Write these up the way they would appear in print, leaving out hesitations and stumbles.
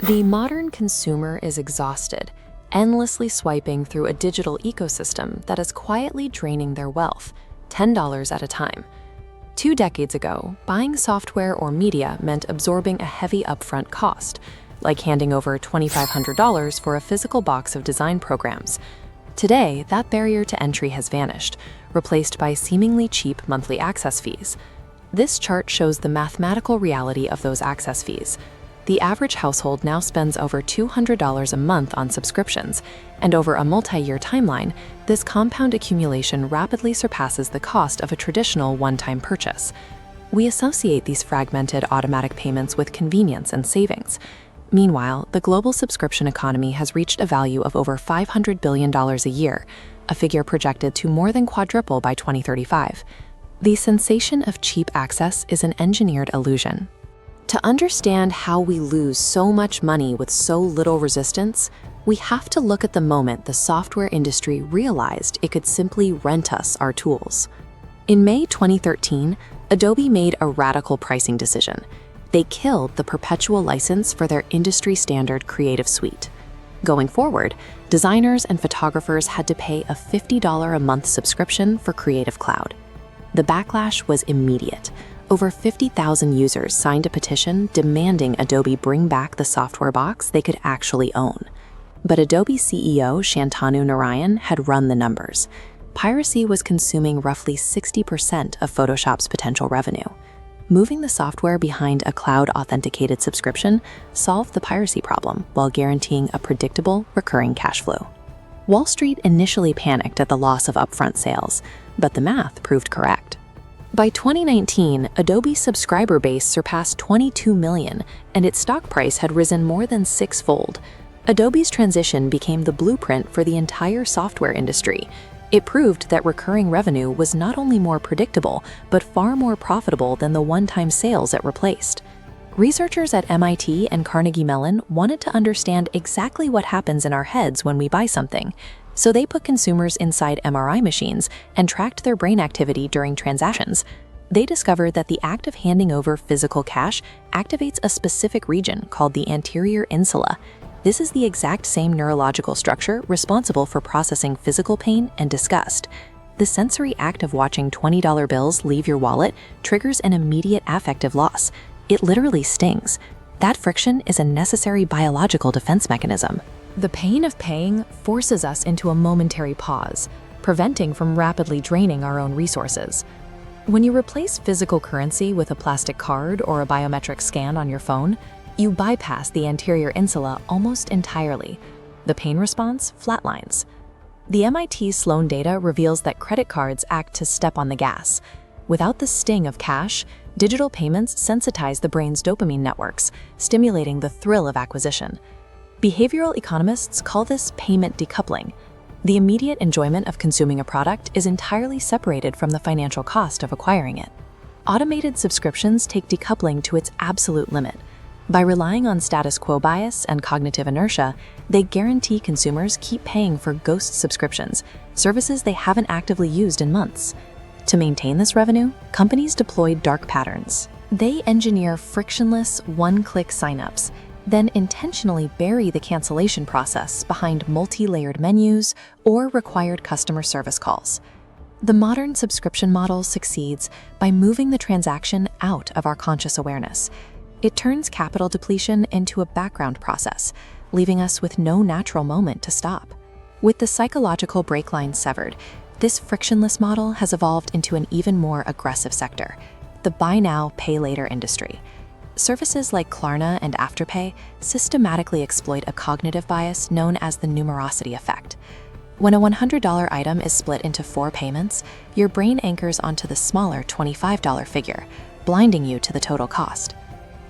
The modern consumer is exhausted, endlessly swiping through a digital ecosystem that is quietly draining their wealth, $10 at a time. 2 decades ago, buying software or media meant absorbing a heavy upfront cost, like handing over $2,500 for a physical box of design programs. Today, that barrier to entry has vanished, replaced by seemingly cheap monthly access fees. This chart shows the mathematical reality of those access fees. The average household now spends over $200 a month on subscriptions, and over a multi-year timeline, this compound accumulation rapidly surpasses the cost of a traditional one-time purchase. We associate these fragmented automatic payments with convenience and savings. Meanwhile, the global subscription economy has reached a value of over $500 billion a year, a figure projected to more than quadruple by 2035. The sensation of cheap access is an engineered illusion. To understand how we lose so much money with so little resistance, we have to look at the moment the software industry realized it could simply rent us our tools. In May 2013, Adobe made a radical pricing decision. They killed the perpetual license for their industry-standard Creative Suite. Going forward, designers and photographers had to pay a $50 a month subscription for Creative Cloud. The backlash was immediate. Over 50,000 users signed a petition demanding Adobe bring back the software box they could actually own. But Adobe CEO Shantanu Narayan had run the numbers. Piracy was consuming roughly 60% of Photoshop's potential revenue. Moving the software behind a cloud-authenticated subscription solved the piracy problem while guaranteeing a predictable, recurring cash flow. Wall Street initially panicked at the loss of upfront sales, but the math proved correct. By 2019, Adobe's subscriber base surpassed 22 million, and its stock price had risen more than 6-fold. Adobe's transition became the blueprint for the entire software industry. It proved that recurring revenue was not only more predictable, but far more profitable than the one-time sales it replaced. Researchers at MIT and Carnegie Mellon wanted to understand exactly what happens in our heads when we buy something. So they put consumers inside MRI machines and tracked their brain activity during transactions. They discovered that the act of handing over physical cash activates a specific region called the anterior insula. This is the exact same neurological structure responsible for processing physical pain and disgust. The sensory act of watching $20 bills leave your wallet triggers an immediate affective loss. It literally stings. That friction is a necessary biological defense mechanism. The pain of paying forces us into a momentary pause, preventing from rapidly draining our own resources. When you replace physical currency with a plastic card or a biometric scan on your phone, you bypass the anterior insula almost entirely. The pain response flatlines. The MIT Sloan data reveals that credit cards act to step on the gas. Without the sting of cash, digital payments sensitize the brain's dopamine networks, stimulating the thrill of acquisition. Behavioral economists call this payment decoupling. The immediate enjoyment of consuming a product is entirely separated from the financial cost of acquiring it. Automated subscriptions take decoupling to its absolute limit. By relying on status quo bias and cognitive inertia, they guarantee consumers keep paying for ghost subscriptions, services they haven't actively used in months. To maintain this revenue, companies deploy dark patterns. They engineer frictionless, one-click signups, then intentionally bury the cancellation process behind multi-layered menus or required customer service calls. The modern subscription model succeeds by moving the transaction out of our conscious awareness. It turns capital depletion into a background process, leaving us with no natural moment to stop. With the psychological brake line severed, this frictionless model has evolved into an even more aggressive sector, the buy now, pay later industry. Services like Klarna and Afterpay systematically exploit a cognitive bias known as the numerosity effect. When a $100 item is split into 4 payments, your brain anchors onto the smaller $25 figure, blinding you to the total cost.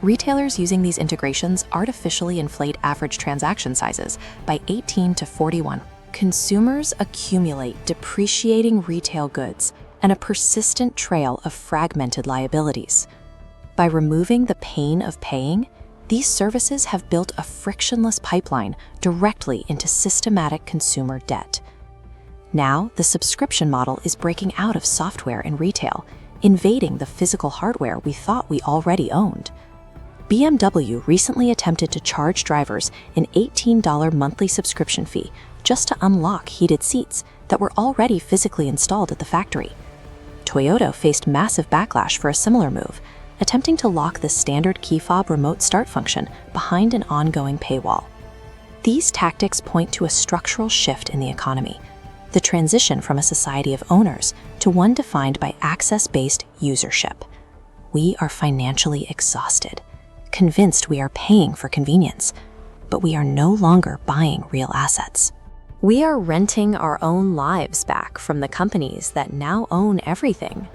Retailers using these integrations artificially inflate average transaction sizes by 18 to 41. Consumers accumulate depreciating retail goods and a persistent trail of fragmented liabilities. By removing the pain of paying, these services have built a frictionless pipeline directly into systematic consumer debt. Now, the subscription model is breaking out of software and retail, invading the physical hardware we thought we already owned. BMW recently attempted to charge drivers an $18 monthly subscription fee just to unlock heated seats that were already physically installed at the factory. Toyota faced massive backlash for a similar move, attempting to lock the standard key fob remote start function behind an ongoing paywall. These tactics point to a structural shift in the economy, the transition from a society of owners to one defined by access-based usership. We are financially exhausted, convinced we are paying for convenience, but we are no longer buying real assets. We are renting our own lives back from the companies that now own everything.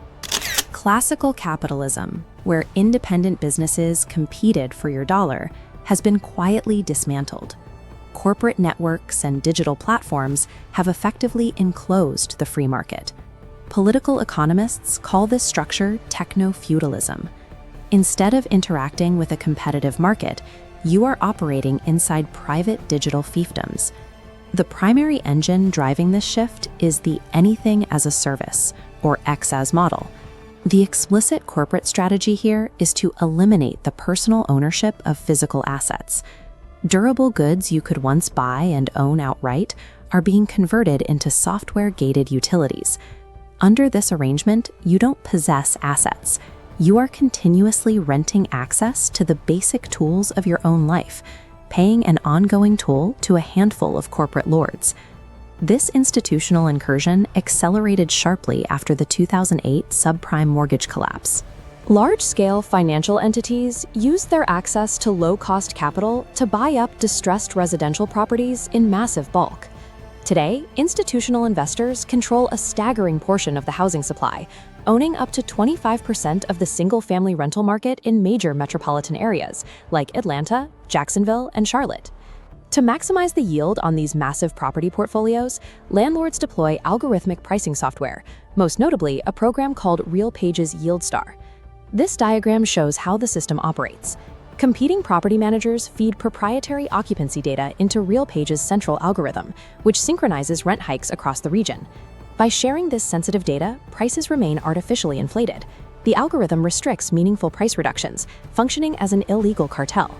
Classical capitalism, where independent businesses competed for your dollar, has been quietly dismantled. Corporate networks and digital platforms have effectively enclosed the free market. Political economists call this structure techno-feudalism. Instead of interacting with a competitive market, you are operating inside private digital fiefdoms. The primary engine driving this shift is the anything as a service, or XaaS model. The explicit corporate strategy here is to eliminate the personal ownership of physical assets. Durable goods you could once buy and own outright are being converted into software-gated utilities. Under this arrangement, you don't possess assets. You are continuously renting access to the basic tools of your own life, paying an ongoing toll to a handful of corporate lords. This institutional incursion accelerated sharply after the 2008 subprime mortgage collapse. Large-scale financial entities used their access to low-cost capital to buy up distressed residential properties in massive bulk. Today, institutional investors control a staggering portion of the housing supply, owning up to 25% of the single-family rental market in major metropolitan areas like Atlanta, Jacksonville, and Charlotte. To maximize the yield on these massive property portfolios, landlords deploy algorithmic pricing software, most notably a program called RealPage's YieldStar. This diagram shows how the system operates. Competing property managers feed proprietary occupancy data into RealPage's central algorithm, which synchronizes rent hikes across the region. By sharing this sensitive data, prices remain artificially inflated. The algorithm restricts meaningful price reductions, functioning as an illegal cartel.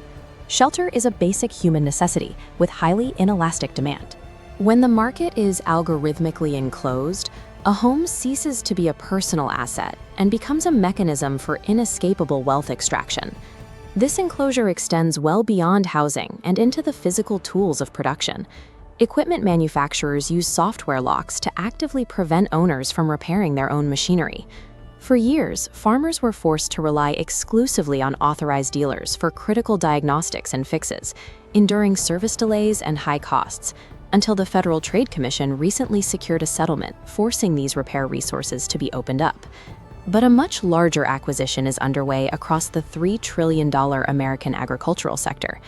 Shelter is a basic human necessity with highly inelastic demand. When the market is algorithmically enclosed, a home ceases to be a personal asset and becomes a mechanism for inescapable wealth extraction. This enclosure extends well beyond housing and into the physical tools of production. Equipment manufacturers use software locks to actively prevent owners from repairing their own machinery. For years, farmers were forced to rely exclusively on authorized dealers for critical diagnostics and fixes, enduring service delays and high costs, until the Federal Trade Commission recently secured a settlement forcing these repair resources to be opened up. But a much larger acquisition is underway across the $3 trillion American agricultural sector.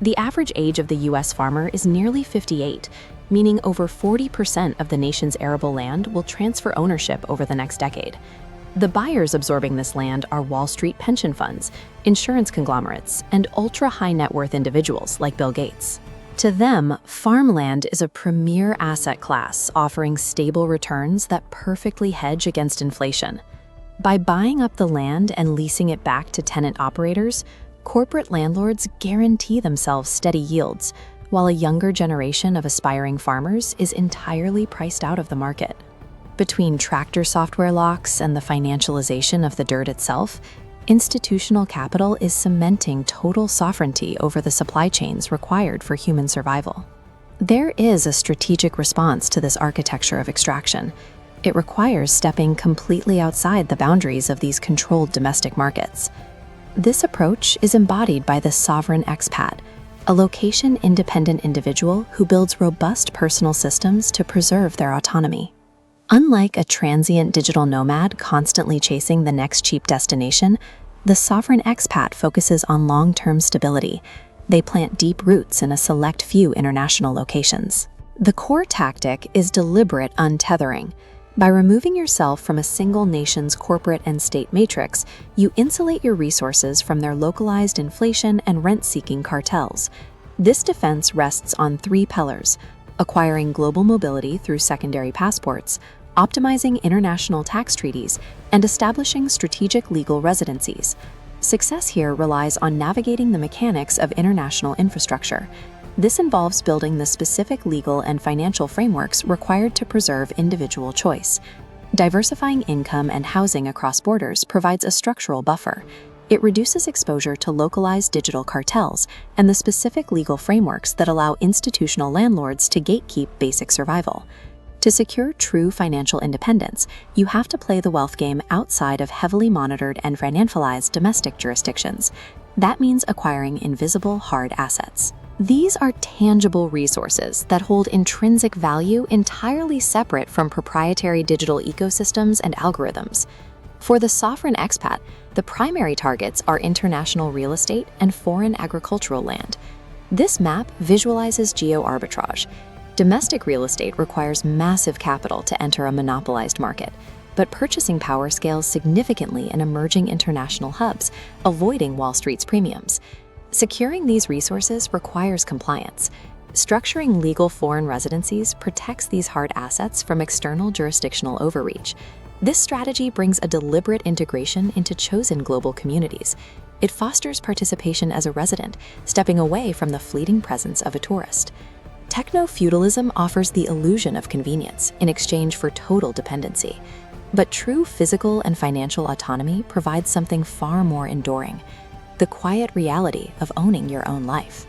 The average age of the U.S. farmer is nearly 58, meaning over 40% of the nation's arable land will transfer ownership over the next decade. The buyers absorbing this land are Wall Street pension funds, insurance conglomerates, and ultra-high net worth individuals like Bill Gates. To them, farmland is a premier asset class offering stable returns that perfectly hedge against inflation. By buying up the land and leasing it back to tenant operators, corporate landlords guarantee themselves steady yields, while a younger generation of aspiring farmers is entirely priced out of the market. Between tractor software locks and the financialization of the dirt itself, institutional capital is cementing total sovereignty over the supply chains required for human survival. There is a strategic response to this architecture of extraction. It requires stepping completely outside the boundaries of these controlled domestic markets. This approach is embodied by the sovereign expat, a location-independent individual who builds robust personal systems to preserve their autonomy. Unlike a transient digital nomad constantly chasing the next cheap destination, the sovereign expat focuses on long-term stability. They plant deep roots in a select few international locations. The core tactic is deliberate untethering. By removing yourself from a single nation's corporate and state matrix, you insulate your resources from their localized inflation and rent-seeking cartels. This defense rests on three pillars: acquiring global mobility through secondary passports, optimizing international tax treaties, and establishing strategic legal residencies. Success here relies on navigating the mechanics of international infrastructure. This involves building the specific legal and financial frameworks required to preserve individual choice. Diversifying income and housing across borders provides a structural buffer. It reduces exposure to localized digital cartels and the specific legal frameworks that allow institutional landlords to gatekeep basic survival. To secure true financial independence, you have to play the wealth game outside of heavily monitored and financialized domestic jurisdictions. That means acquiring invisible hard assets. These are tangible resources that hold intrinsic value entirely separate from proprietary digital ecosystems and algorithms. For the sovereign expat, the primary targets are international real estate and foreign agricultural land. This map visualizes geo-arbitrage. Domestic real estate requires massive capital to enter a monopolized market, but purchasing power scales significantly in emerging international hubs, avoiding Wall Street's premiums. Securing these resources requires compliance. Structuring legal foreign residencies protects these hard assets from external jurisdictional overreach. This strategy brings a deliberate integration into chosen global communities. It fosters participation as a resident, stepping away from the fleeting presence of a tourist. Techno-feudalism offers the illusion of convenience in exchange for total dependency. But true physical and financial autonomy provides something far more enduring: the quiet reality of owning your own life.